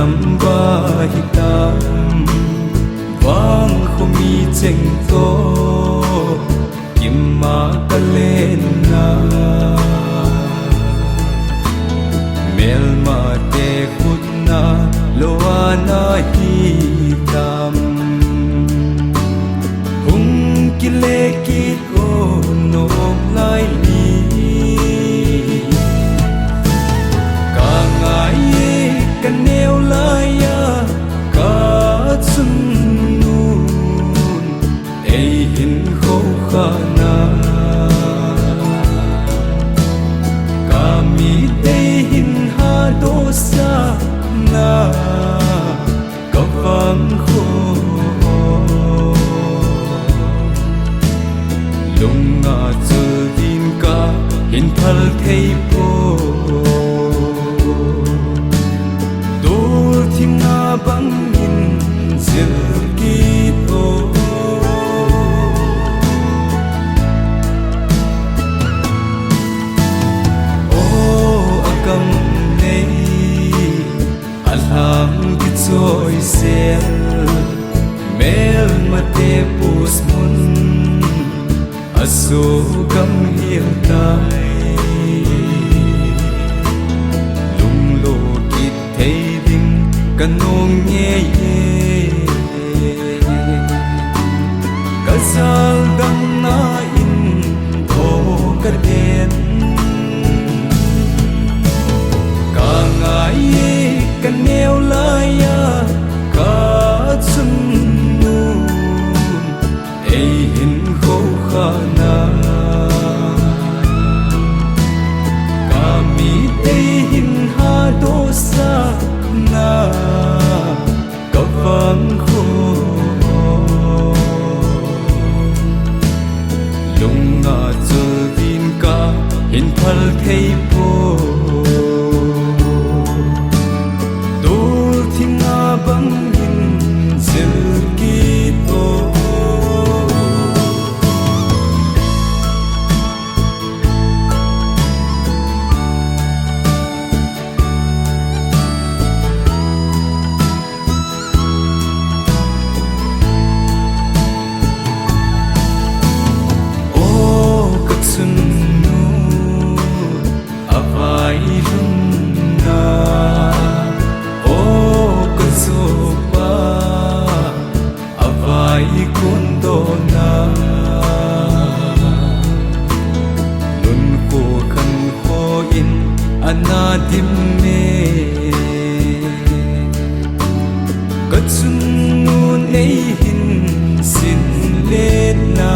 nằm ba hi tam vang không mi cheng to kim ma ka lên na mel ma te khut na loa na hi tam hung ki le ki ko no lai ni ka ngai ka neo lai ya ka sun nun ei hin kho kha na ka mi te hin ha do sa na ka vang kho lung nga chul din ka hin phal thei po dor thim na bang in zil ki to o akam nei alam ki choi sel mel mate pus mun asu kam hiel tai lung lo kit thei ding kanong nghe ye ka sal dang na in tho ka den ka ngai ye ka neo la ya ka sun nu ei hin kho kha na ka mi te hin ha do sa na ka vang kho lung nga chul din ka hin phal thei po dor thim na bang in zil ki to dim me ka chun nun ei hin sin le na